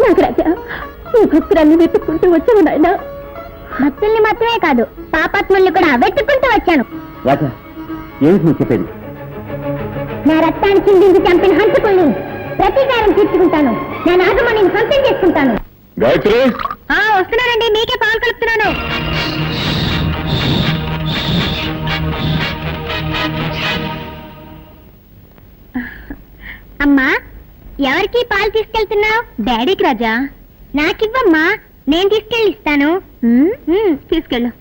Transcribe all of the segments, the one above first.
త్యాగరాజా, ఈ భక్తురాన్ని వెతుక్కుంటూ వచ్చాను నాయన. భక్తుల్ని మాత్రమే కాదు, పాపాత్ముల్ని కూడా వెతుక్కుంటూ వచ్చాను. రాజా, ఏమిటి నువ్వు చెప్పేది? నా రక్తాన్ని చిందించి చంపిన హంతకుల్ని ప్రతీకారం తీర్చుకుంటాను. నా నాగమణిని సొంతం చేసుకుంటాను. గాయత్రి, వస్తున్నానండి, మీకే పాలు కలుపుతున్నాను. అమ్మా, ఎవరికి పాలు తీసుకెళ్తున్నావు? డాడీకి రాజా. నాకివ్వమ్మా, నేను తీసుకెళ్ళి ఇస్తాను. తీసుకెళ్ళు.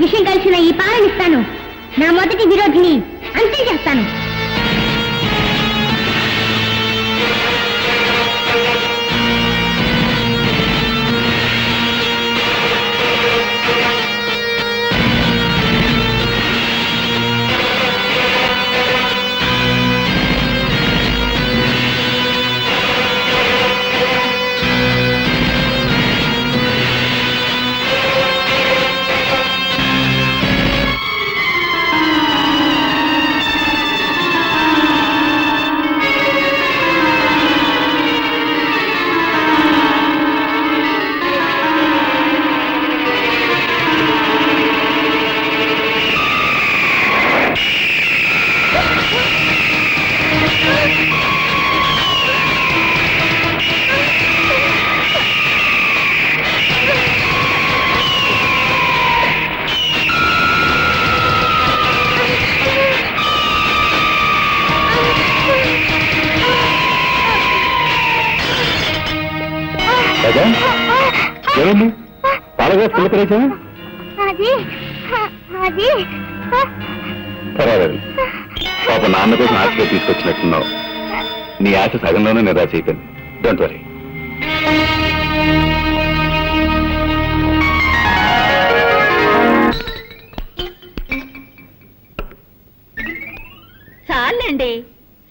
విషయం కలిసిన ఈ పాలనిస్తాను. నా మొదటి విరోధిని అంతే చేస్తాను. పాలగా పిల్లకరేచా? పర్వాలేదు, పాప నాన్న కోసం ఆశగా తీసుకొచ్చినట్టున్నావు. నీ ఆశ సగంలోనే నిరాశ అయిపోయింది. Don't worry. చాలండి,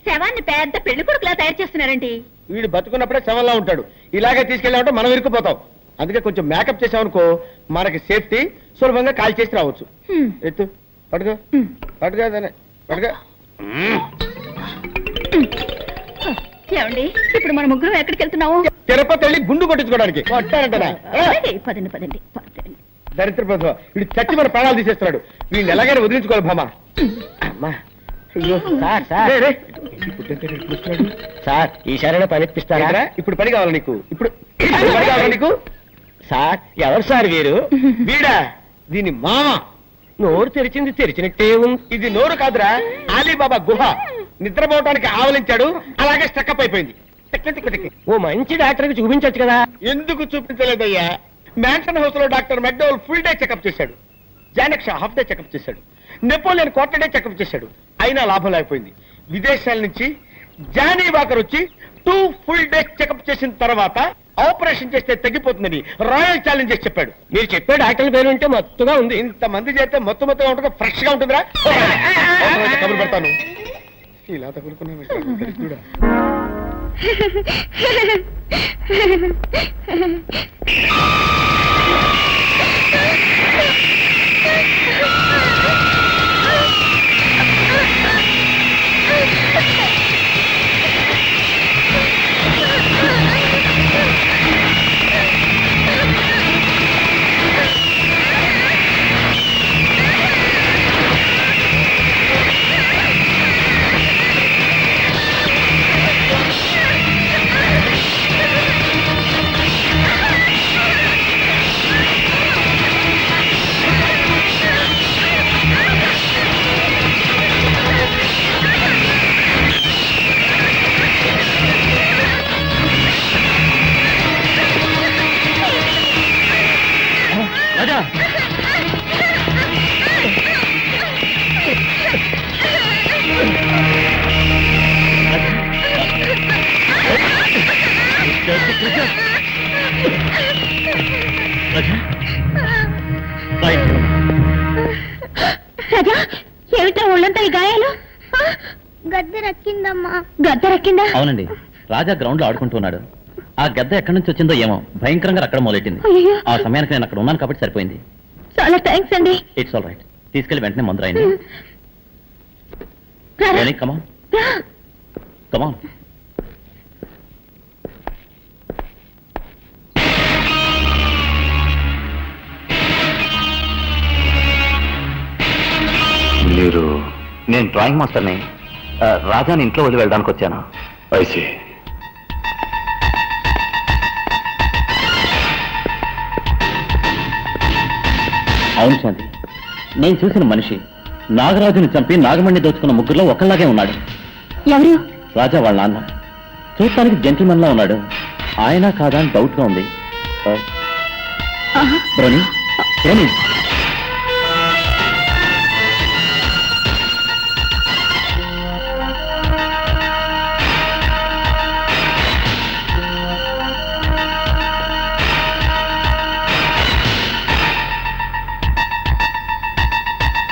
శవాన్ని పెద్ద పెళ్లి కొడుకులా తయారు చేస్తున్నారండి. వీడు బతుకున్నప్పుడే శవంలా ఉంటాడు. ఇలాగే తీసుకెళ్ళామంటే మనం ఇరుక్కుపోతాం. అందుకే కొంచెం మేకప్ చేసామనుకో, మనకి సేఫ్టీ, సులభంగా కాల్ చేసి రావచ్చు. ఎత్తు, పడుకో పడుకో పడుకో. ఏమండి, ఇప్పుడు మన ముగ్గురు ఎక్కడికి వెళ్తున్నాము? తిరుపతి వెళ్ళి గుండు కొట్టించుకోవడానికి. పదండి పదండి. దరిద్ర ప్రభుత్వం, వీడు చచ్చి మన ప్రాణాలు తీసేస్తున్నాడు. వీడిని ఎలాగైనా వదిలించుకోవాలి భామా. అమ్మా, అయ్యో సార్ సార్ సార్, ఈసారైనా పని ఇప్పిస్తారా? ఇప్పుడు పని కావాలి నీకు? ఇప్పుడు పని కావాలా నీకు? సార్, ఎవరు సార్ వీరు? వీడా? దీని మామ. నోరు తెరిచింది తెరిచినట్టే ఉంది. ఇది నోరు కాదురా, అలీబాబా గుహ. నిద్రపోవటానికి ఆవలించాడు, అలాగే స్టక్అప్ అయిపోయింది. ఓ మంచి డాక్టర్కి చూపించచ్చు కదా. ఎందుకు చూపించలేదయ్యా? మ్యాన్షన్ హౌస్ లో doctor McDowell full day checkup చేశాడు. జానక్ షా హాఫ్ డే చెకప్ చేశాడు. నెపోలియన్ క్వార్టర్ డే చెకప్ చేశాడు. అయినా లాభం లేకపోయింది. విదేశాల నుంచి జానీ వాకర్ వచ్చి 2 ఫుల్ డేస్ చెకప్ చేసిన తర్వాత ఆపరేషన్ చేస్తే తగ్గిపోతుందని రాయల్ ఛాలెంజ్ చేసి చెప్పాడు. మీరు చెప్పే డాక్టర్ పేరు ఉంటే మత్తుగా ఉంది. ఇంతమంది చేస్తే మొత్తం ఉంటుంది, ఫ్రెష్ గా ఉంటుందిరా. కబురు పెడతాను. ఇలా తగులుకున్నా రాజా, ఏమిటో ఒళ్ళంతా ఈ గాయాలు? గద్దె రక్కిందమ్మా. గద్దె రక్కిందా? అవునండి, రాజా గ్రౌండ్ లో ఆడుకుంటున్నాడు. ఆ గద్ద ఎక్కడి నుంచి వచ్చిందో ఏమో భయంకరంగా అక్కడ మొదలెట్టింది. అయ్యో. ఆ సమయానికి నేను అక్కడ ఉన్నాను కాబట్టి సరిపోయింది. చాలా థ్యాంక్స్ అండి. It's all right. తీసుకెళ్లి వెంటనే మందు రాయండి. కమాన్ కమాన్. మీరు నేను డ్రాయింగ్ మాస్టర్ని. రాజాని ఇంట్లో వదిలి వెళ్ళడానికి వచ్చాను. ఐసి అవును శాంతి, నేను చూసిన మనిషి నాగరాజుని చంపి నాగమణి దోచుకున్న ముగ్గురులో ఒకళ్ళలాగే ఉన్నాడు. ఎవరు? రాజా వాళ్ళ నాన్న. చూడటానికి జెంటిల్మెన్ లా ఉన్నాడు. ఆయన కాదా అని డౌట్ గా ఉంది. బ్రోని బ్రోని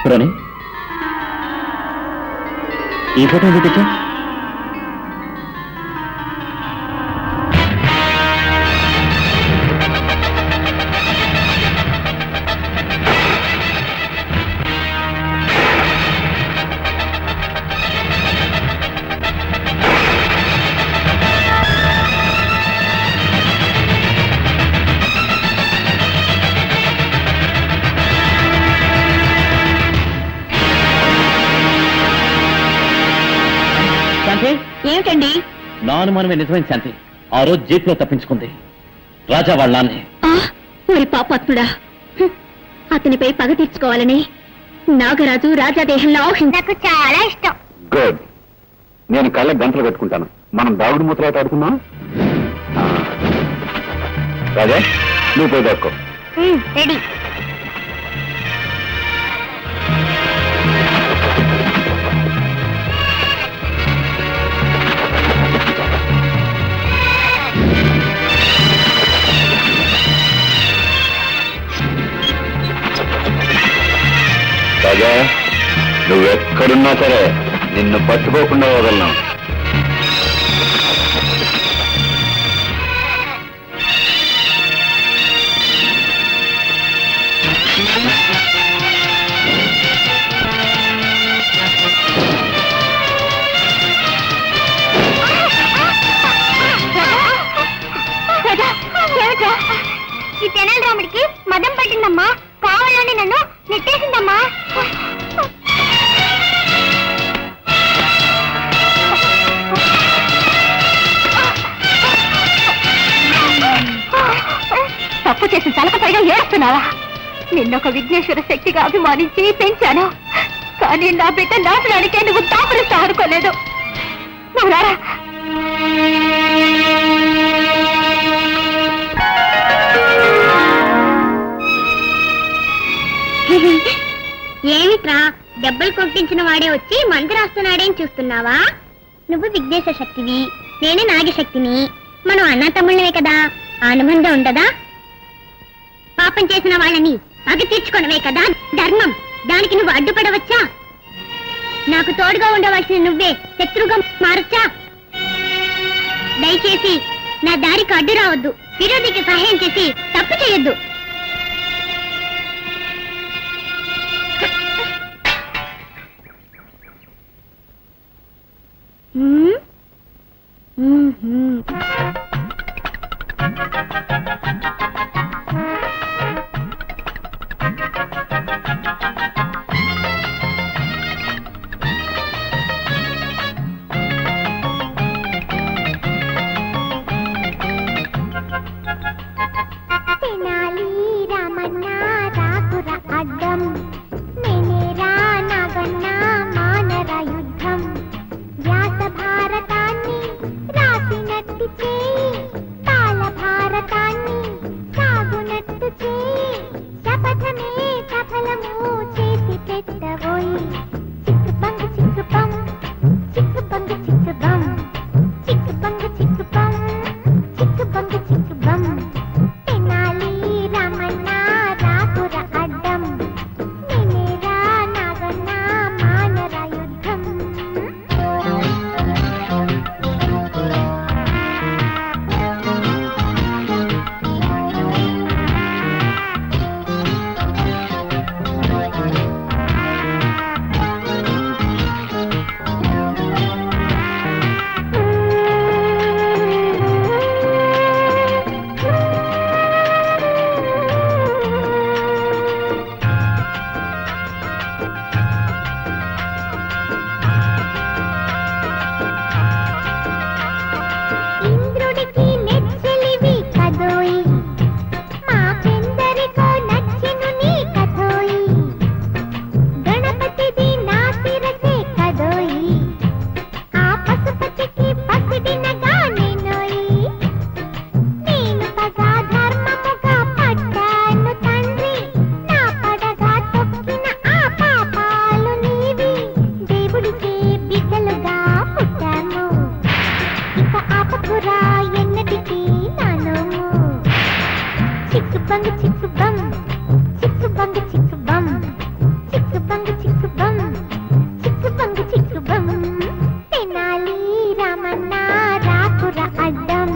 బ్రోని ఈ ఫోటో ఎందుకు తెచ్చా? శాంతి, ఏమిటండి? నా అనుమానమే నిజమైన శాంతి. ఆ రోజు జీప్లో తప్పించుకుంది రాజా వాళ్ళ నాన్నే. మరి పాపాత్ముడా, అతనిపై పగ తీర్చుకోవాలని నాగరాజు రాజాదేహంలో నాకు చాలా ఇష్టం. గుడ్. నేను కళ్ళ గంటలు కట్టుకుంటాను. మనం దాగుడు మూతలాట ఆడుకుందాం. రాజా, నువ్వు పోయి దాక్కో. రెడీ. రాజా, నువ్వెక్కడున్నా సరే నిన్ను పట్టుకోకుండా వదలను. ఈ తెనాలి రాముడికి మదం పట్టిందమ్మా. కావాలని నన్ను నెట్టేసిందమ్మా. తప్పు చేసిన తలకపైగా ఏడుస్తున్నావా? నిన్నొక విఘ్నేశ్వర శక్తిగా అభిమానించి పెంచాను. కానీ నా బిడ్డ నాశనానికే నువ్వు తాపరిస్తా అనుకోలేదు. నువ్వు రారా. ఏమిట్రా, దెబ్బలు కొట్టించిన వాడే వచ్చి మందు రాస్తున్నాడేం చూస్తున్నావా? నువ్వు విఘ్నేశ్వర శక్తివి, నేను నాగశక్తిని. మనం అన్న తమ్ముళ్ళమే కదా, అనుబంధం ఉండదా? పాపం చేసిన వాళ్ళని పగ తీర్చుకోవడమే కదా ధర్మం. దానికి నువ్వు అడ్డుపడవచ్చా? నాకు తోడుగా ఉండవలసిన నువ్వే శత్రువుగా మారచ్చా? దయచేసి నా దారికి అడ్డు రావద్దు. విరోధికి సహాయం చేసి తప్పు చేయొద్దు. తెనాలి బంగు చిక్కు బం చిక్కు బంగు చిక్కు బం చిక్కు బంగు చిక్కు బం చిక్కు బంగు చిక్కు బం తెనాలి రామన్న రాకుర అడ్డం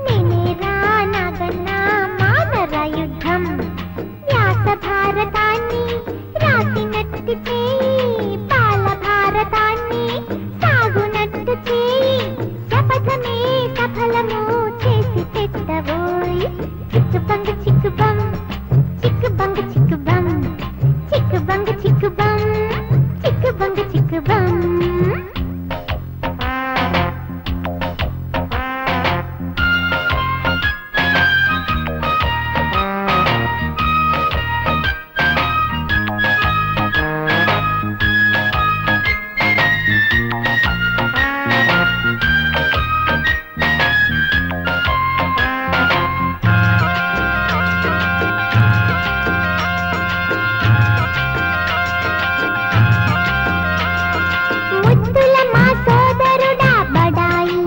నేనే రా నాగన్న మానర యుద్ధం వ్యాస భారతాన్ని రాసినట్టు చేయి బాల భారతాన్ని సాగునట్టు చేయి శపథమే సఫలము చేసి పెట్టబోయ్ చిక్కు బంగు చిక్కు బం చిక్కు బంగు చిక్కు బం చిక్కు బంగు చిక్కు బం చిక్కు బంగు చిక్కు బం ముద్దుల మా సోదరుడా బడాయి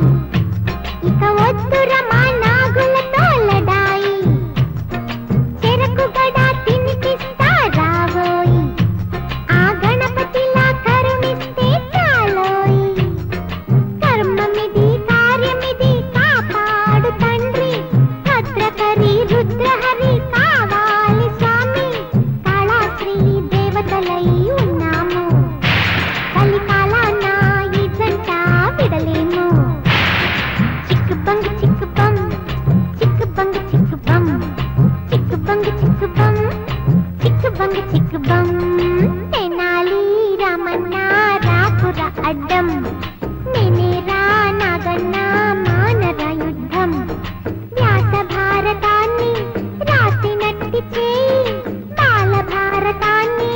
ఇక వద్దుర మా నాగులతో లడాయి చెరకు గడా తినిపిస్తా రావోయి ఆ గణపతిలా కరుణిస్తే చాలోయి కర్మమిది కార్యమిది కాపాడు తండ్రి భద్రకరి రుద్రహరి కావాలి స్వామి కాళాశ్రీ దేవతలై ఉన్నాము కలికాలాన ఈ జంట విడలేము చిక్కు బంగు చిక్కు బం చిక్కు బంగు చిక్కు బం చిక్కు బంగు చిక్కు బం చిక్కు బంగు చిక్కు బం తెనాలి రామన్న రాకుర అడ్డం నేనే రా నాగన్న మానర యుద్ధం వ్యాస భారతాన్ని రాసినట్టు చేయి బాల భారతాన్ని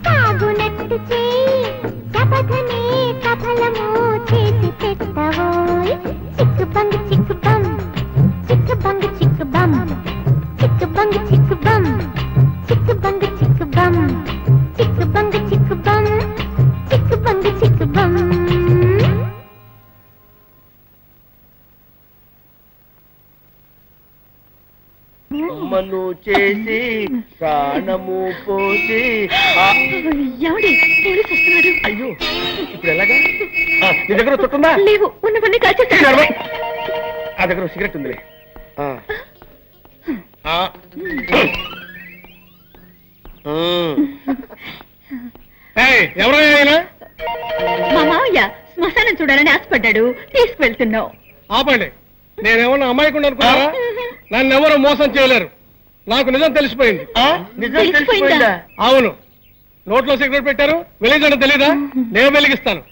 సాగునట్టు చేయి శపథమే సఫలము చేసి పెట్టబోయ్ చిక్కు బంగు చిక్కు బం చిక్కు బంగు చిక్కు బం చిక్కు బంగు చిక్కు బం చిక్కు బంగు చిక్కు బం చిక్కు బంగు చిక్కు బం చిక్కు బంగు చిక్కు బం అమ్మను చేసి ప్రాణము పోసి ఏమండి పోలీసు వస్తున్నాడు. అయ్యో ఇప్పుడు ఎలాగా నీ దగ్గర చుట్టుందా లేవు ఉన్నవన్నీ కాల్చేస్తాను. ఆ దగ్గర సిగరెట్ ఉందిలే ఎవరైనా మా మావయ్య శ్మశానం చూడాలని ఆశపడ్డాడు, తీసుకువెళ్తున్నావు. ఆపండి, నేనేమన్నా అమ్మాయికుండా అనుకున్నారా? నన్ను ఎవరు మోసం చేయలేరు. నాకు నిజం తెలిసిపోయింది. తెలిసిపోయిందా? అవును, నోట్లో సిగరెట్ పెట్టారు, వెలిగించడం తెలీదా? నేను వెలిగిస్తాను.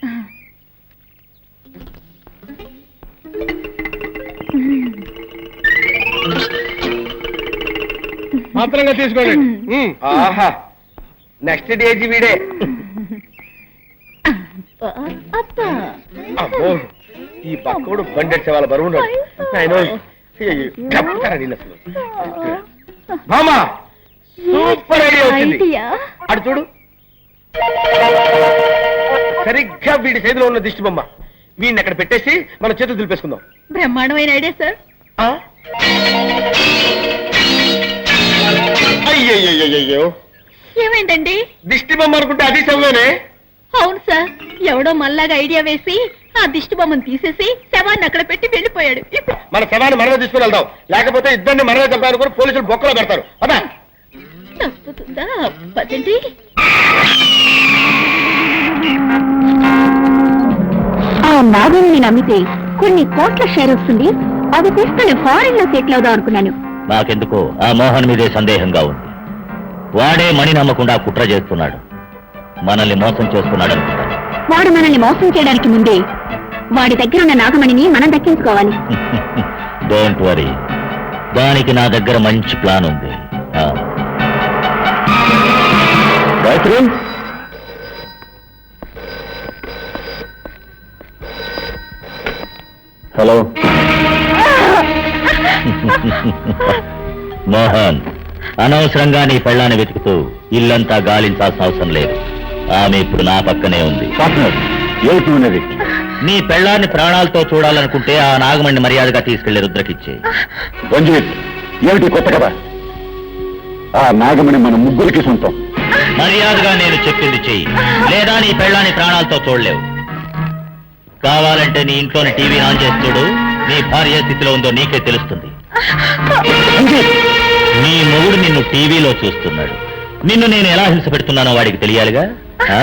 మాత్రంగా తీసుకోండి. ఆహా, నెక్స్ట్ డేజీ వీడే. అబ్బా అమ్మో, ఈ పక్కోడు బండెడ్ సేవాల బరువున్నాడు. మామా సూపర్ ఐడియా వచ్చింది. ఐడియా? అటు చూడు, సరిగ్గా వీడి చేతిలో ఉన్న దిష్టి బొమ్మ. వీడిని అక్కడ పెట్టేసి మన చేతులు దులిపేసుకుందాం. బ్రహ్మాండమైన ఐడియా సార్. అయ్యయ్యో, ఏమైందండి? దిష్టి బొమ్మ అనుకుంటే అది శవమేనే. అవును సార్, ఎవడో మళ్ళాగా ఐడియా వేసి ఆ దిష్టి బొమ్మను తీసేసి శవాన్ని అక్కడ పెట్టి వెళ్ళిపోయాడు. మన శవాన్ని మనమే తీసుకుని వెళ్దాం, లేకపోతే ఇద్దరిని మనమే చంపాలనుకుని పోలీసులు బొక్కలో పెడతారు. అదా తప్పుతుందా? పదండి. ఆ నాగుల్ని నమ్మితే కొన్ని కోట్ల షేర్ వస్తుంది. అది తీసుకుని ఫారిన్ లో సెటిల్ అవుదాం అనుకున్నాను. నాకెందుకో ఆ మోహన్ మీదే సందేహంగా ఉంది. వాడే మణి నమ్మకుండా కుట్ర చేస్తున్నాడు, మనల్ని మోసం చేస్తున్నాడు అనుకుంటాను. వాడు మనల్ని మోసం చేయడానికి ముందే వాడి దగ్గర ఉన్న నాగమణిని మనం దక్కించుకోవాలి. డోంట్ వరీ, దానికి నా దగ్గర మంచి ప్లాన్ ఉంది. హలో మోహన్, అనవసరంగా నీ పెళ్ళాన్ని వెతుకుతూ ఇల్లంతా గాలించాల్సిన అవసరం లేదు. ఆమె ఇప్పుడు నా పక్కనే ఉంది. నీ పెళ్ళాన్ని ప్రాణాలతో చూడాలనుకుంటే ఆ నాగమణ్ణి మర్యాదగా తీసుకెళ్లి రుద్రకిచ్చే. ఏమిటి కొత్త కదా? ఆ నాగమణి మన ముగ్గురికి సొంతం. మర్యాదగా నేను చెప్పింది చెయ్యి, లేదా నీ పెళ్ళాన్ని ప్రాణాలతో చూడలేవు. కావాలంటే నీ ఇంట్లోని టీవీ ఆన్ చేస్తుడు, నీ భార్య స్థితిలో ఉందో నీకే తెలుస్తుంది. నీ మొగుడు నిన్ను టీవీలో చూస్తున్నాడు. నిన్ను నేను ఎలా హింస పెడుతున్నానో వాడికి తెలియాలిగా. ఆ?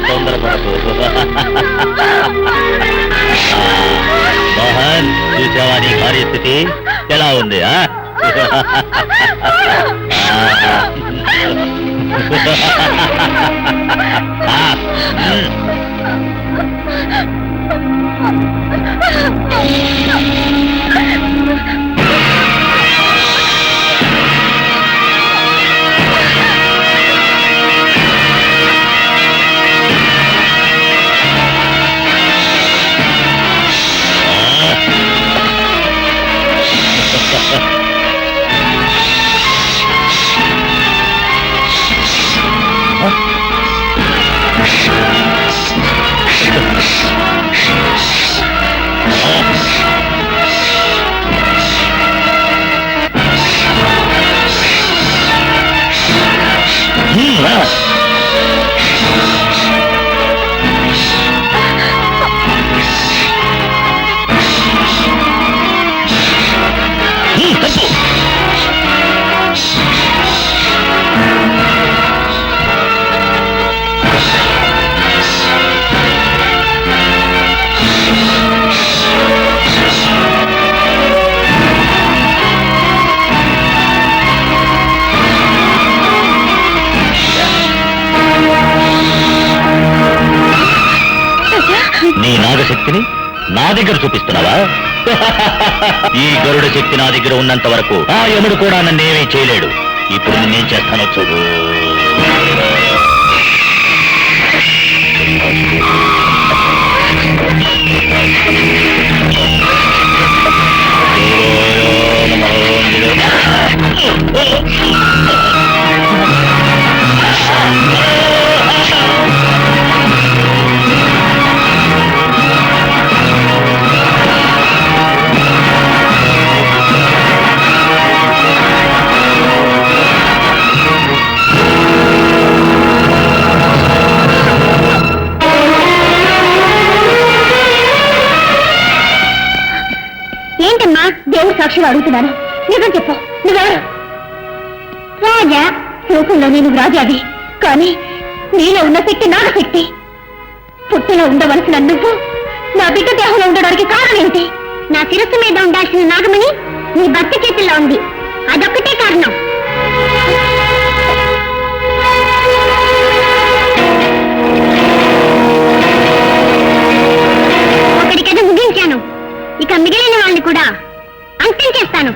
తొందరపడకు. మోహన్, చూసావా నీ పరిస్థితి ఎలా ఉంది? నీ నాగశక్తిని నా దగ్గర చూపిస్తున్నావా? ఈ గరుడ శక్తి నా దగ్గర ఉన్నంత వరకు ఆ యముడు కూడా నన్నేమీ చేయలేడు. ఇప్పుడు నేనేం చేస్తానో చూడు. ఏంటమ్మా దేవుడు సాక్షిగా అడుగుతున్నాను, నిజం చెప్పు, నువ్వెవరు? రాజా, లోకంలో నేను రాజాది, కానీ నీలో ఉన్న శక్తి నాగశక్తి. పుట్టిలో ఉండవలసిన నువ్వు నా బిడ్డ దేహంలో ఉండడానికి కారణం ఏంటి? నా శిరస్సు మీద ఉండాల్సిన నాగమణి నీ భర్త చేతుల్లో ఉంది, అదొక్కటే కారణం. ఒకటి కథ ముగించాను, ఇక మిగిలిన వాళ్ళని కూడా అంతం చేస్తాను.